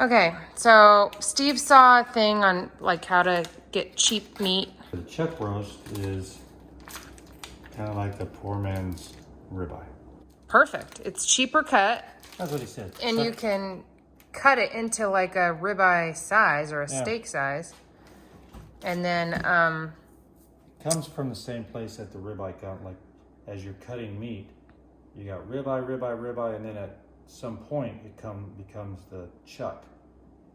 Okay, so Steve saw a thing on like how to get cheap meat. The chuck roast is kind of like the poor man's ribeye. Perfect. It's cheaper cut. That's what he said. And you can cut it into like a ribeye size or a steak size. And then comes from the same place that the ribeye cut. Like as you're cutting meat, you got ribeye, and then at some point it becomes the chuck.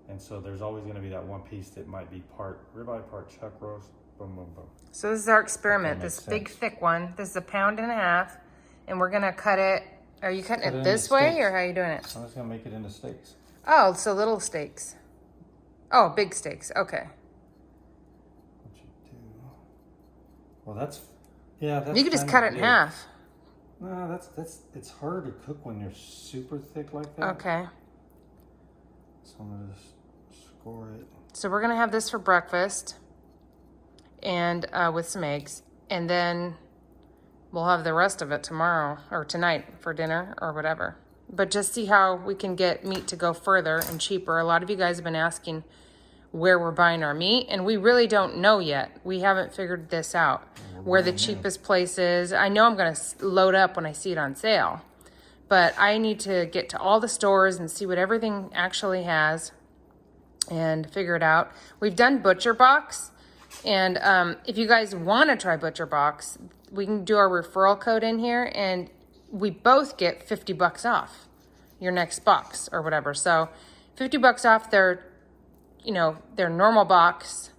And so there's always going to be that one piece that might be part ribeye, part chuck roast. Boom, boom, boom. So this is our experiment. This big thick one. This is 1.5 pounds, and we're gonna cut it. Are you cutting it this way, or how are you doing it? I'm just gonna make it into steaks. Oh, so little steaks. Oh, big steaks. Okay. What you do? Well, that's That's you could just cut it in half. No, it's hard to cook when you're super thick like that. Okay. So I'm gonna just score it. So we're gonna have this for breakfast, and with some eggs, and then we'll have the rest of it tomorrow or tonight for dinner or whatever. But just see how we can get meat to go further and cheaper. A lot of you guys have been asking where we're buying our meat, and we really don't know yet. We haven't figured this out, where the cheapest place is. I know I'm going to load up when I see it on sale, but I need to get to all the stores and see what everything actually has and figure it out. We've done Butcher Box, and if you guys want to try Butcher Box, we can do our referral code in here, and we both get $50 off your next box or whatever. So $50 off their normal box.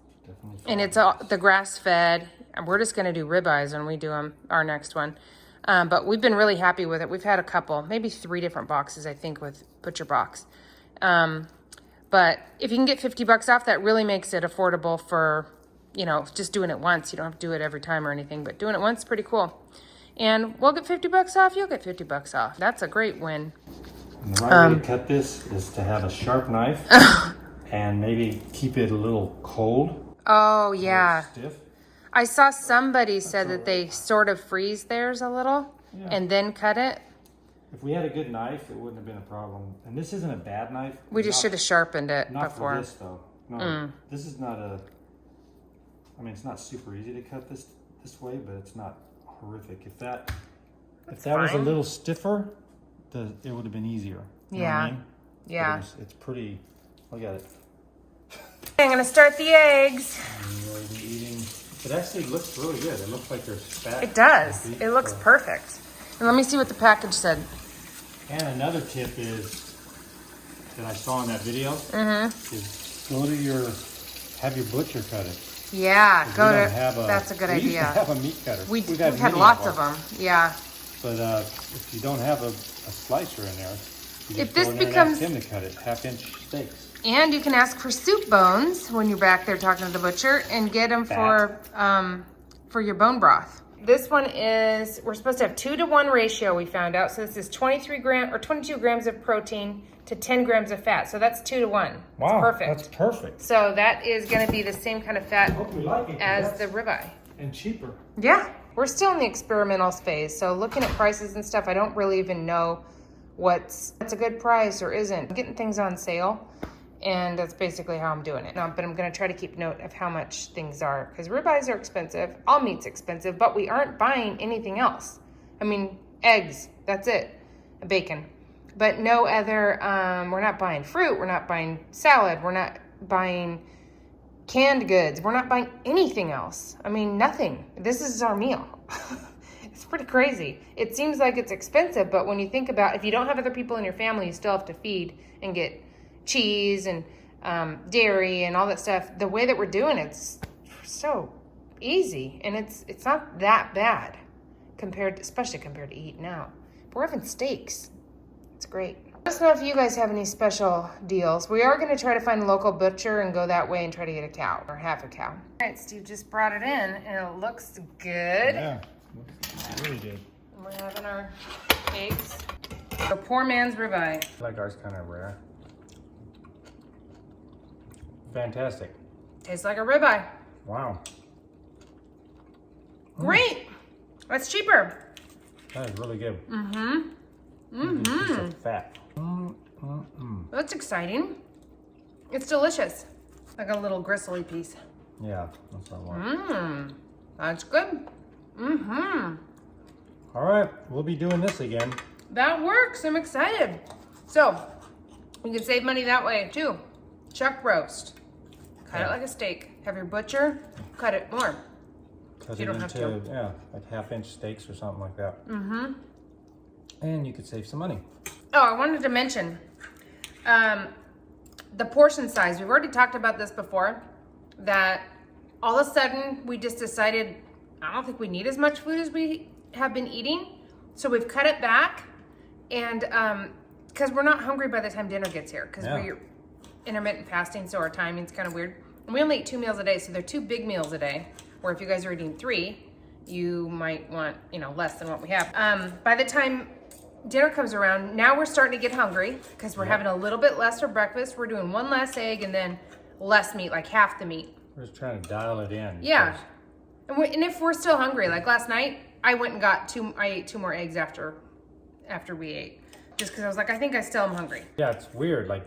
And it's all the grass fed. And we're just going to do ribeyes when we do our next one. But we've been really happy with it. We've had a couple, maybe 3 different boxes, I think, with Butcher Box. But if you can get $50 off, that really makes it affordable for, just doing it once. You don't have to do it every time or anything, but doing it once is pretty cool. And we'll get $50 off. You'll get $50 off. That's a great win. And the right way to cut this is to have a sharp knife and maybe keep it a little cold. Oh, yeah. Stiff. I saw somebody said that they sort of freeze theirs a little and then cut it. If we had a good knife, it wouldn't have been a problem. And this isn't a bad knife. We just should have sharpened it before. Not for this, though. No, this is not it's not super easy to cut this way, but it's not horrific. If that was a little stiffer, it would have been easier. You know what I mean? Yeah. It's pretty. Look at it. I'm gonna start the eggs. It actually looks really good. It looks like there's fat. It does. It looks perfect. And let me see what the package said. And another tip is that I saw in that video is go to have your butcher cut it. Yeah, that's a good idea. We used to have a meat cutter. We've had lots of them. Yeah. But if you don't have a slicer in there, you just go in there and ask him to cut it, 1/2-inch steaks. And you can ask for soup bones when you're back there talking to the butcher and get them for your bone broth. This one is, we're supposed to have 2-to-1 ratio, we found out. So this is 22 grams of protein to 10 grams of fat. So that's 2-to-1. Wow, perfect. That's perfect. So that is going to be the same kind of fat as the ribeye. And cheaper. Yeah. We're still in the experimental phase. So looking at prices and stuff, I don't really even know what's a good price or isn't. I'm getting things on sale. And that's basically how I'm doing it. But I'm going to try to keep note of how much things are. Because ribeyes are expensive. All meat's expensive. But we aren't buying anything else. I mean, eggs. That's it. Bacon. But no other, we're not buying fruit. We're not buying salad. We're not buying canned goods. We're not buying anything else. I mean, nothing. This is our meal. It's pretty crazy. It seems like it's expensive. But when you think about, if you don't have other people in your family, you still have to feed and get cheese and dairy and all that stuff. The way that we're doing it's so easy, and it's not that bad especially compared to eating out. But we're having steaks. It's great. Let us know if you guys have any special deals. We are going to try to find a local butcher and go that way and try to get a cow or half a cow. All right, Steve just brought it in, and it looks good. Yeah, looks really good. And we're having our eggs. So poor man's ribeye. I like ours kind of rare. Fantastic. Tastes like a ribeye. Wow. Great. That's cheaper. That is really good. Mm-hmm. It's just fat. That's exciting. It's delicious. Like a little gristly piece. Yeah, that's what I want. That's good. All right, we'll be doing this again. That works. I'm excited. So, you can save money that way too. Chuck roast. Cut it like a steak. Have your butcher cut it more. Cut You it don't have into, to. yeah, like 1/2 inch steaks or something like that. And you could save some money. Oh, I wanted to mention the portion size. We've already talked about this before, that all of a sudden we just decided, I don't think we need as much food as we have been eating. So we've cut it back, and because we're not hungry by the time dinner gets here, because we're intermittent fasting, so our timing's kind of weird. And we only eat 2 meals a day, so they're 2 big meals a day, where if you guys are eating 3, you might want, less than what we have. By the time dinner comes around, now we're starting to get hungry because we're having a little bit less for breakfast. We're doing 1 less egg and then less meat, like half the meat. We're just trying to dial it in. Yeah. And if we're still hungry, like last night, I went and I ate 2 more eggs after we ate. Just because I was like, I think I still am hungry. Yeah, it's weird, like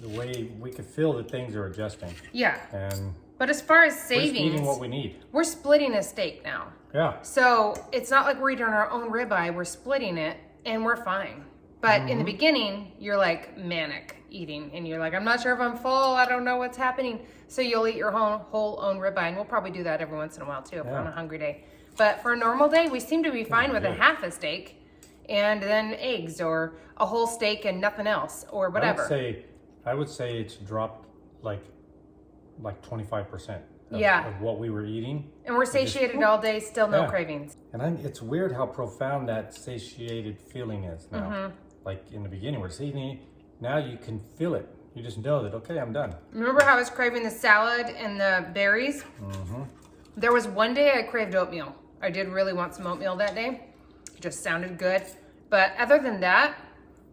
the way we could feel that things are adjusting. Yeah. And but as far as we're just savings, eating what we need. we're splitting a steak now. Yeah. So it's not like we're eating our own ribeye, we're splitting it and we're fine. But in the beginning, you're like manic eating and you're like, I'm not sure if I'm full, I don't know what's happening. So you'll eat your whole own ribeye, and we'll probably do that every once in a while too if we're on a hungry day. But for a normal day, we seem to be fine with a half a steak and then eggs or a whole steak and nothing else or whatever. I would say it's dropped like 25% of what we were eating. And we're satiated all day, still no cravings. And it's weird how profound that satiated feeling is now. Like in the beginning, we're just eating. Now you can feel it. You just know that, okay, I'm done. Remember how I was craving the salad and the berries? There was one day I craved oatmeal. I did really want some oatmeal that day. It just sounded good. But other than that,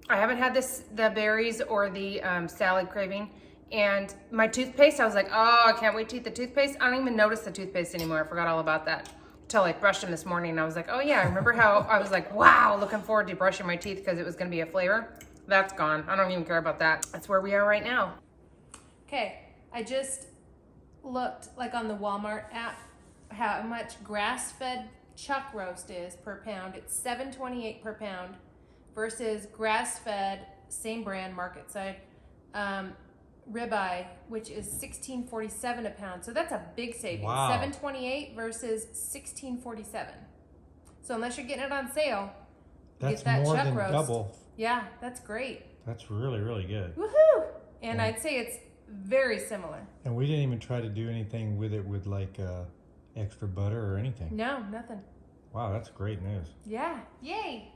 I haven't had the berries or the salad craving. And my toothpaste, I was like, oh, I can't wait to eat the toothpaste. I don't even notice the toothpaste anymore. I forgot all about that until I brushed them this morning. And I was like, oh yeah, I remember how I was like, wow, looking forward to brushing my teeth because it was going to be a flavor. That's gone. I don't even care about that. That's where we are right now. Okay, I just looked like on the Walmart app how much grass-fed chuck roast is per pound. It's $7.28 per pound versus grass-fed, same brand, market side, ribeye, which is $16.47 a pound. So that's a big savings. Wow. $7.28 versus $16.47. So unless you're getting it on sale, That's get that more chuck than roast. double. Yeah, that's great. That's really, really good. Woohoo! And I'd say it's very similar. And we didn't even try to do anything with it with like extra butter or anything. No, nothing. Wow, that's great news. Yeah, yay!